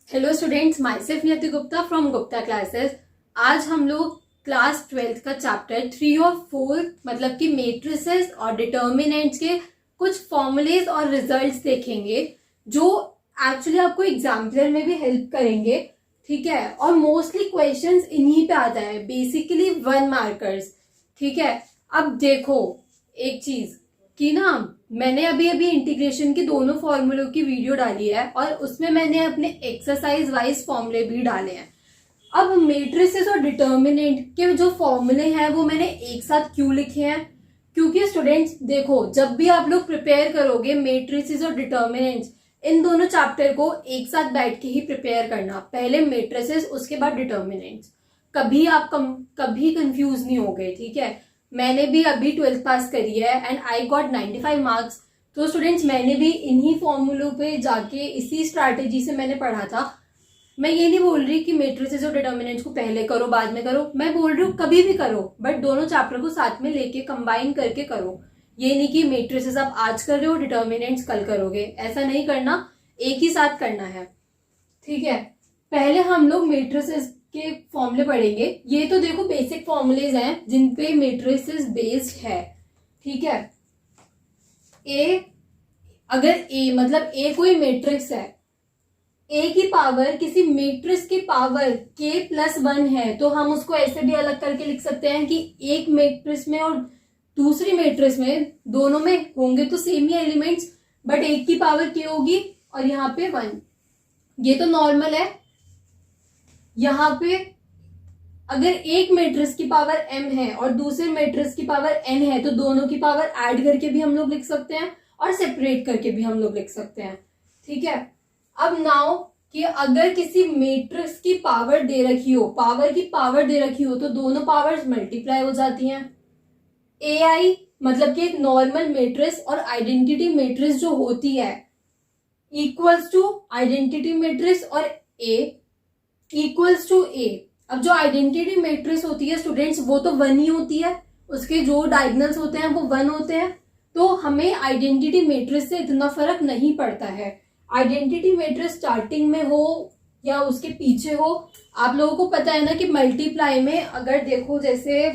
Hello students, my self नियति Gupta from Gupta classes. आज हम लोग क्लास 12th का चैप्टर 3 और 4 मतलब कि मेट्रिसेस और डिटर्मिनेंट्स के कुछ फॉर्मूलेज और रिजल्ट्स देखेंगे जो एक्चुअली आपको एग्जाम्पलर में भी हेल्प करेंगे। ठीक है, और मोस्टली क्वेश्चंस इन्हीं पे आता है, बेसिकली 1 मार्कर्स। ठीक है, अब देखो एक चीज कि ना, मैंने अभी अभी इंटीग्रेशन की दोनों फॉर्मूलों की वीडियो डाली है और उसमें मैंने अपने एक्सरसाइज वाइज फॉर्मूले भी डाले हैं। अब मेट्रिसेस और डिटर्मिनेंट के जो फॉर्मूले हैं वो मैंने एक साथ क्यों लिखे हैं, क्योंकि स्टूडेंट्स देखो, जब भी आप लोग प्रिपेयर करोगे मेट्रिसेस और डिटर्मिनेंट्स, इन दोनों चैप्टर को एक साथ बैठ के ही प्रिपेयर करना। पहले मेट्रिसेस, उसके बाद डिटर्मिनेंट्स। कभी आप कभी कंफ्यूज नहीं हो गए। ठीक है, मैंने भी अभी 12th पास करी है एंड आई गॉट 95 मार्क्स। तो स्टूडेंट्स, मैंने भी इन्हीं फॉर्मूलों पे जाके इसी स्ट्रैटेजी से मैंने पढ़ा था। मैं ये नहीं बोल रही कि मेट्रिसेस और डिटर्मिनेंट्स को पहले करो बाद में करो, मैं बोल रही हूँ कभी भी करो, बट दोनों चैप्टर को साथ में लेके कंबाइन करके करो। ये नहीं कि मेट्रिसेस आप आज कर रहे हो, डिटर्मिनेंट्स कल करोगे, ऐसा नहीं करना, एक ही साथ करना है। ठीक है, पहले हम लोग मेट्रिसेस के फॉर्मूले पढ़ेंगे। ये तो देखो बेसिक फॉर्मूलेज हैं जिन पे मेट्रिसेस बेस्ड है। ठीक है, ए, अगर ए मतलब ए कोई मैट्रिक्स है, ए की पावर किसी मैट्रिक्स की पावर k+1 है, तो हम उसको ऐसे भी अलग करके लिख सकते हैं कि एक मैट्रिक्स में और दूसरी मैट्रिक्स में दोनों में होंगे तो सेम ही एलिमेंट्स, बट एक की पावर k होगी और यहाँ पे 1। ये तो नॉर्मल है। यहाँ पे अगर एक मैट्रिक्स की पावर m है और दूसरे मैट्रिक्स की पावर n है, तो दोनों की पावर ऐड करके भी हम लोग लिख सकते हैं और सेपरेट करके भी हम लोग लिख सकते हैं। ठीक है, अब नाउ कि अगर किसी मैट्रिक्स की पावर दे रखी हो, पावर की पावर दे रखी हो, तो दोनों पावर्स मल्टीप्लाई हो जाती हैं। ai मतलब कि एक नॉर्मल मैट्रिक्स और आइडेंटिटी मैट्रिक्स जो होती है इक्वल्स टू आइडेंटिटी मैट्रिक्स और a इक्वल्स टू a। अब जो आइडेंटिटी मैट्रिक्स होती है स्टूडेंट्स, वो तो 1 ही होती है, उसके जो डायगोनल्स होते हैं वो 1 होते हैं, तो हमें आइडेंटिटी मैट्रिक्स से इतना फर्क नहीं पड़ता है। आइडेंटिटी मैट्रिक्स स्टार्टिंग में हो या उसके पीछे हो, आप लोगों को पता है ना कि मल्टीप्लाई में अगर देखो, जैसे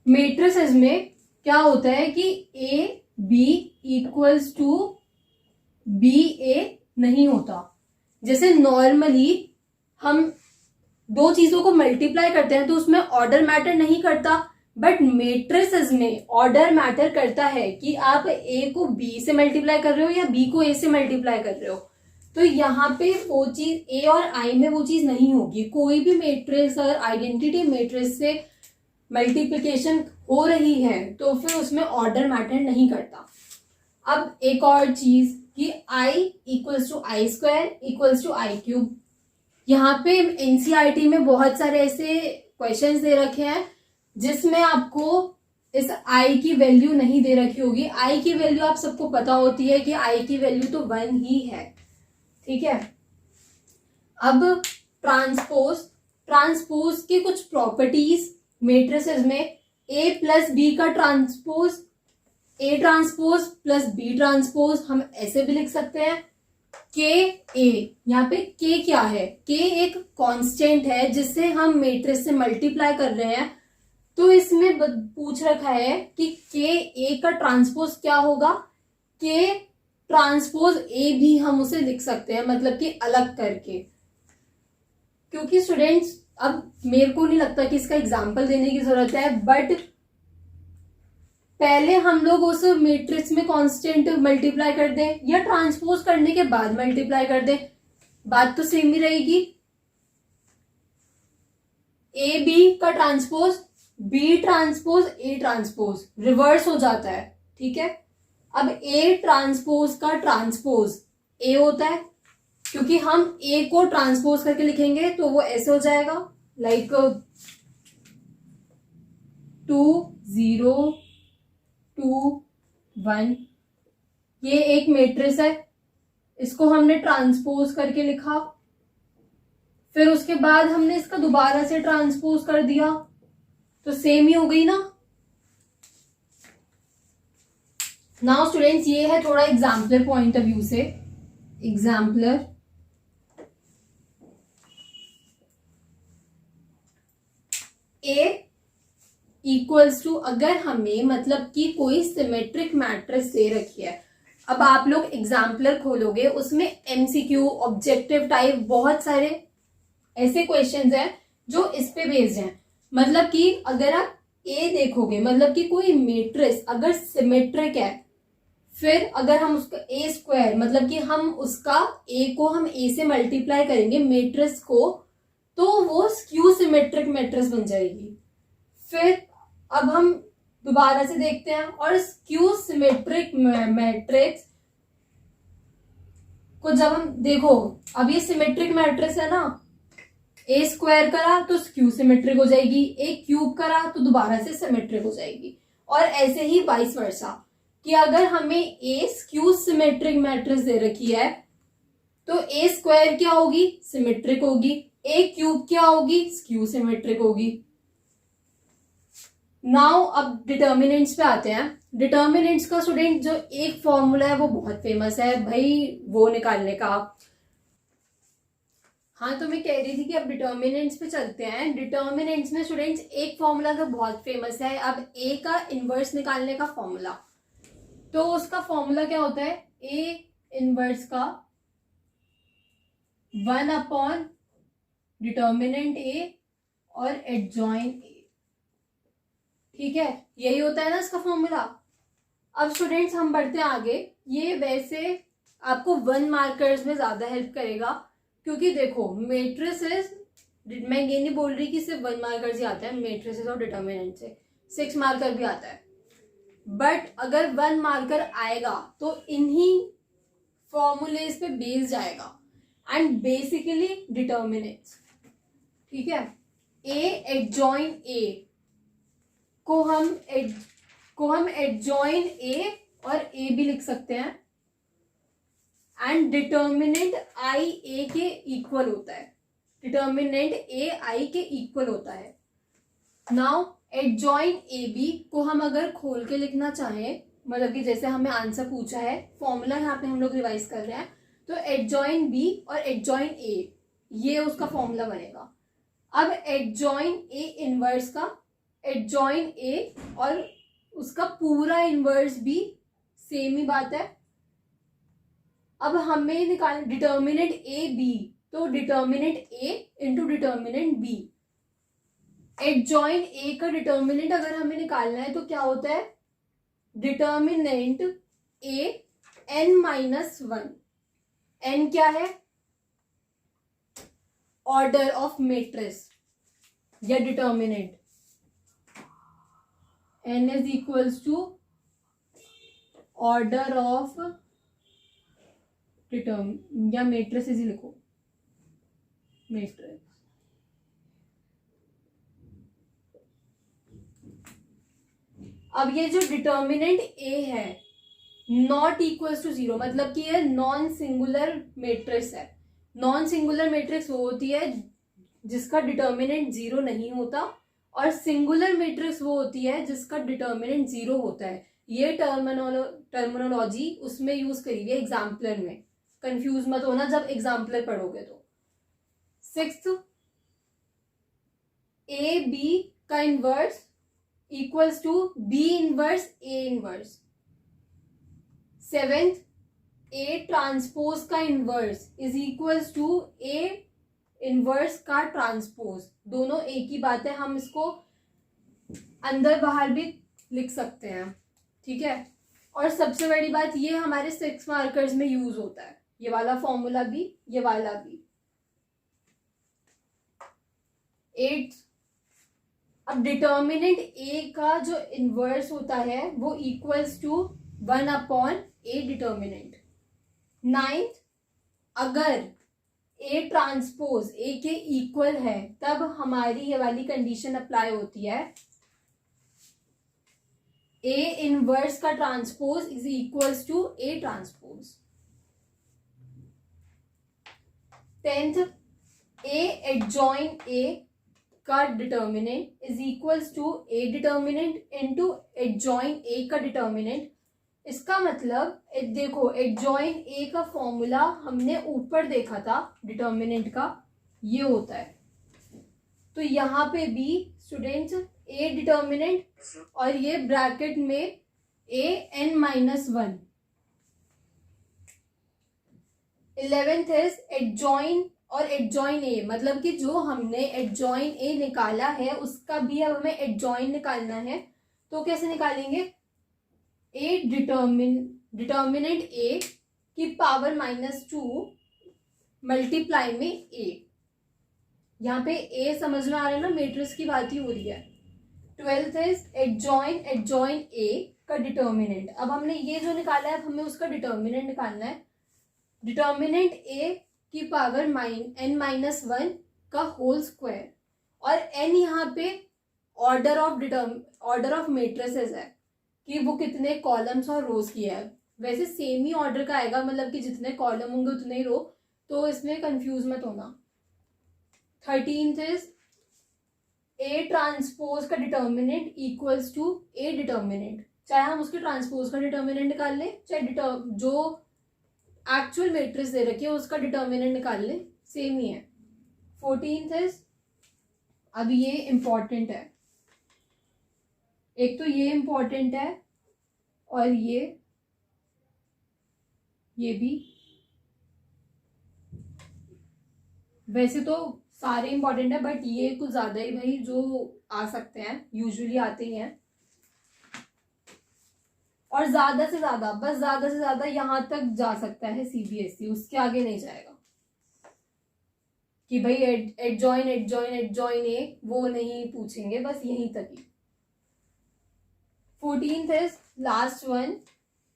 मैट्रिसेस में क्या होता है कि a b equals to b a नहीं होता। जैसे नॉर्मली हम दो चीजों को मल्टीप्लाई करते हैं तो उसमें ऑर्डर मैटर नहीं करता, बट मैट्रिसेस में ऑर्डर मैटर करता है कि आप a को b से मल्टीप्लाई कर रहे हो या b को a से मल्टीप्लाई कर रहे हो। तो यहाँ पे वो चीज a और i में वो चीज नहीं होगी। कोई भी मैट्रिक्स अगर आइडेंटिटी मैट्रिक्स से मल्टीप्लिकेशन हो रही है तो फिर उसमें ऑर्डर मैटर नहीं करता। अब एक और चीज कि i equals to I square equals to I cube. यहाँ पे एनसीईआरटी में बहुत सारे ऐसे क्वेश्चंस दे रखे हैं जिसमें आपको इस i की वैल्यू नहीं दे रखी होगी। i की वैल्यू आप सबको पता होती है कि i की वैल्यू तो 1 ही है। ठीक है, अब ट्रांसपोज की कुछ प्रॉपर्टीज मैट्रिसेस में a प्लस बी का transpose, a transpose plus b transpose, हम ऐसे भी लिख सकते हैं k a। यहाँ पे k क्या है? k एक कांस्टेंट है जिससे हम मैट्रिक्स से मल्टीप्लाई कर रहे हैं, तो इसमें पूछ रखा है कि k a का ट्रांसपोज क्या होगा। k ट्रांसपोज a भी हम उसे लिख सकते हैं, मतलब कि अलग करके। क्योंकि स्टूडेंट्स, अब मेरे को नहीं लगता कि इसका एग्जाम्पल देने की जरूरत है, बट पहले हम लोग उस मैट्रिक्स में कांस्टेंट मल्टीप्लाई कर दें या ट्रांसपोज करने के बाद मल्टीप्लाई कर दें, बात तो सेम ही रहेगी। ए बी का transpose B transpose A transpose reverse हो जाता है। ठीक है, अब ए ट्रांसपोज का ट्रांसपोज ए होता है, क्योंकि हम ए को ट्रांसपोज करके लिखेंगे तो वो ऐसे हो जाएगा, लाइक 2 0 2 1। ये एक मैट्रिक्स है, इसको हमने ट्रांसपोज करके लिखा, फिर उसके बाद हमने इसका दोबारा से ट्रांसपोज कर दिया, तो सेम ही हो गई ना। नाउ स्टूडेंट्स, ये है थोड़ा एग्जाम्पलर पॉइंट ऑफ व्यू से। एग्जाम्पलर ए इक्वल्स टू, अगर हमें मतलब कि कोई सिमेट्रिक मैट्रिक्स दे रखी है, अब आप लोग एग्जाम्पलर खोलोगे उसमें एमसीक्यू, ऑब्जेक्टिव टाइप, बहुत सारे ऐसे क्वेश्चंस हैं जो इस पे बेस्ड हैं। मतलब कि अगर आप ए देखोगे, मतलब कि कोई मैट्रिक्स अगर सिमेट्रिक है, फिर अगर हम उसका ए स्क्वायर, मतलब कि हम उसका ए को हम ए से मल्टीप्लाई करेंगे मैट्रिक्स को, तो वो स्क्यू सिमेट्रिक मैट्रिक्स बन जाएगी। फिर अब हम दोबारा से देखते हैं, और स्क्यू सिमेट्रिक मैट्रिक्स को जब हम देखो, अब ये सिमेट्रिक मैट्रिक्स है ना, ए स्क्वायर करा तो स्क्यू सिमेट्रिक हो जाएगी, ए क्यूब करा तो दोबारा से सिमेट्रिक हो जाएगी, और ऐसे ही वाइस वर्सा, कि अगर हमें ए स्क्यू सिमेट्रिक मैट्रिक्स दे रखी है तो ए स्क्वायर क्या होगी, सिमेट्रिक होगी, ए क्यूब क्या होगी, स्क्यू सिमेट्रिक होगी। नाउ अब डिटर्मिनेंट्स पे आते हैं। डिटर्मिनेंट्स का स्टूडेंट जो एक फॉर्मूला है वो बहुत फेमस है भाई, वो निकालने का। हाँ, तो मैं कह रही थी कि अब डिटर्मिनेंट्स पे चलते हैं। डिटर्मिनेंट्स में स्टूडेंट्स एक फॉर्मूला तो बहुत फेमस है, अब ए का इनवर्स निकालने का फॉर्मूला। तो उसका फॉर्मूला क्या होता है, ए इनवर्स का 1 अपॉन डिटर्मिनेंट ए और एडजॉइन ए। ठीक है, यही होता है ना इसका फॉर्मूला। अब स्टूडेंट्स हम बढ़ते हैं आगे। ये वैसे आपको 1 मार्कर्स में ज्यादा हेल्प करेगा, क्योंकि देखो मैट्रिसेस, मैं ये नहीं बोल रही कि सिर्फ 1 मार्कर्स ही आता है, मैट्रिसेस और डिटर्मिनेंट से 6 मार्कर भी आता है, बट अगर 1 मार्कर आएगा तो इन्हीं फॉर्मूलेस पे बेस्ड आएगा, एंड बेसिकली डिटर्मिनेंट्स। ठीक है, ए एडजॉइन ए को हम एडजॉइन ए और ए भी लिख सकते हैं, एंड डिटर्मिनेंट आई ए के इक्वल होता है, डिटर्मिनेंट ए आई के इक्वल होता है। नाउ एडजॉइन ए बी को हम अगर खोल के लिखना चाहें, मतलब कि जैसे हमें आंसर पूछा है, फॉर्मूला यहाँ पे हम लोग रिवाइज कर रहे हैं, तो एडजॉइन बी और एडजॉइन ए, ये उसका फॉर्मूला बनेगा। अब एडजॉइन ए इनवर्स का एडजॉइन ए और उसका पूरा इनवर्स भी सेम ही बात है। अब हमें निकालना डिटर्मिनेंट ए बी, तो determinant A into determinant B. Adjoin A का डिटर्मिनेंट अगर हमें निकालना है तो क्या होता है, determinant A N minus 1। N क्या है, ऑर्डर ऑफ मैट्रिक्स या determinant. N is equals to order of या मैट्रिसेस ही लिखो, मैट्रिक्स। अब ये जो डिटर्मिनेंट ए है नॉट इक्वल्स टू 0, मतलब कि ये नॉन सिंगुलर मैट्रिक्स है। नॉन सिंगुलर मैट्रिक्स वो होती है जिसका डिटर्मिनेंट 0 नहीं होता, और सिंगुलर मैट्रिक्स वो होती है जिसका डिटर्मिनेंट 0 होता है। ये टर्मिनोलॉजी उसमें यूज करी है एग्जाम्पलर में, कंफ्यूज मत होना जब एग्जाम्पलर पढ़ोगे तो। 6th, ए बी का inverse equals to B inverse A inverse. 7th, A transpose का inverse is equals to A inverse का ट्रांसपोज। दोनों एक ही बात है, हम इसको अंदर बाहर भी लिख सकते हैं। ठीक है, और सबसे बड़ी बात ये हमारे 6 मार्कर्स में यूज होता है, ये वाला फॉर्मूला भी, ये वाला भी। 8, अब डिटर्मिनेंट ए का जो इनवर्स होता है वो equals to 1 upon A determinant. 9th, अगर ए ट्रांसपोज ए के इक्वल है तब हमारी ये वाली कंडीशन अप्लाई होती है, ए इनवर्स का transpose is equals to A transpose. 10th, A adjoint A का determinant is equals to A determinant into adjoint A का डिटर्मिनेंट। इसका मतलब देखो एडजॉइन ए का फॉर्मूला हमने ऊपर देखा था डिटर्मिनेंट का, ये होता है। तो यहाँ पे भी स्टूडेंट्स ए डिटर्मिनेंट और ये ब्रैकेट में a(n-1). 11th इज एडजॉइन और एडजॉइन ए, मतलब कि जो हमने एडजॉइन ए निकाला है उसका भी अब हमें एडजॉइन निकालना है। तो कैसे निकालेंगे? ए डिटर्मिनेंट ए की पावर -2 मल्टीप्लाई में ए। यहाँ पे ए समझ में आ रहा है ना, मैट्रिक्स की बात ही हो रही है। 12th इज एडजॉइन ए का डिटर्मिनेंट। अब हमने ये जो निकाला है अब हमें उसका डिटर्मिनेंट निकालना है। डिटर्मिनेंट ए की पावर n-1 का होल स्क्वायर, और n यहाँ पे ऑर्डर ऑफ मैट्रिसेस है कि वो कितने कॉलम्स और रोज की है। वैसे सेम ही ऑर्डर का आएगा, मतलब कि जितने कॉलम होंगे उतने ही रो, तो इसमें कंफ्यूज मत होना। 13th इज ए ट्रांसपोज का determinant equals to A determinant. चाहे हम उसके ट्रांसपोज का डिटर्मिनेंट निकाल लें, चाहे जो एक्चुअल मैट्रिक्स दे रखी है उसका डिटर्मिनेंट निकाल ले, सेम ही है। 14th इज, अब ये इंपॉर्टेंट है, एक तो ये इंपॉर्टेंट है और ये भी। वैसे तो सारे इंपॉर्टेंट है बट ये कुछ ज्यादा ही भाई जो आ सकते हैं, यूजुअली आते ही हैं। और ज्यादा से ज्यादा यहां तक जा सकता है सीबीएसई, उसके आगे नहीं जाएगा कि भाई एडजॉइन ए, वो नहीं पूछेंगे, बस यहीं तक ही। 14th is last one,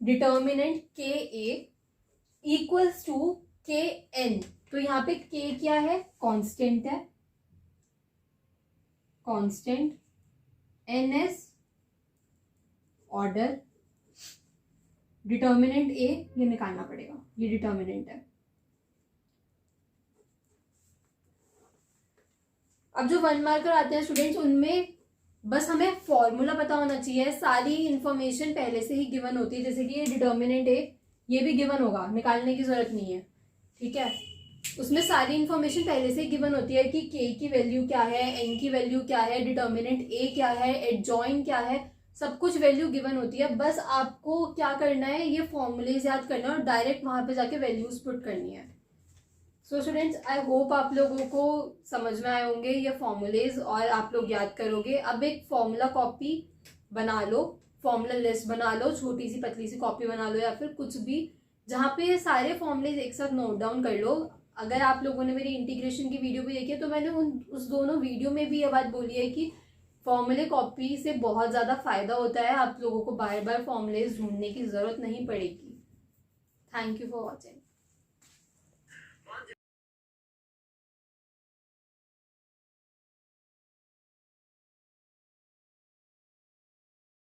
determinant K A equals to K N. तो यहाँ पे के क्या है? कांस्टेंट है, constant. N as order, determinant A ये निकालना पड़ेगा, ये डिटर्मिनेंट है। अब जो 1 मार्कर आते हैं स्टूडेंट्स, उनमें बस हमें फॉर्मूला पता होना चाहिए, सारी इंफॉर्मेशन पहले से ही गिवन होती है। जैसे कि ये डिटर्मिनेंट ए, ये भी गिवन होगा, निकालने की जरूरत नहीं है, ठीक है। उसमें सारी इंफॉर्मेशन पहले से ही गिवन होती है कि के की वैल्यू क्या है, एन की वैल्यू क्या है, डिटर्मिनेंट ए क्या है, एडजॉइन क्या है, सब कुछ वैल्यू गिवन होती है। बस आपको क्या करना है, ये फॉर्मूलेज याद करना है और डायरेक्ट वहां पे जाके वैल्यूज पुट करनी है। सो स्टूडेंट्स, आई होप आप लोगों को समझ में आए होंगे ये फॉर्मूलेज और आप लोग याद करोगे। अब एक फॉर्मूला कॉपी बना लो, फॉर्मूला लिस्ट बना लो, छोटी सी पतली सी कॉपी बना लो या फिर कुछ भी, जहाँ पे सारे फॉर्मूलेज एक साथ नोट डाउन कर लो। अगर आप लोगों ने मेरी इंटीग्रेशन की वीडियो भी देखी है तो मैंने उस दोनों वीडियो में भी ये बात बोली है कि फॉर्मूले कॉपी से बहुत ज़्यादा फायदा होता है, आप लोगों को बार बार फॉर्मूलेज ढूंढने की जरूरत नहीं पड़ेगी। Thank you for watching.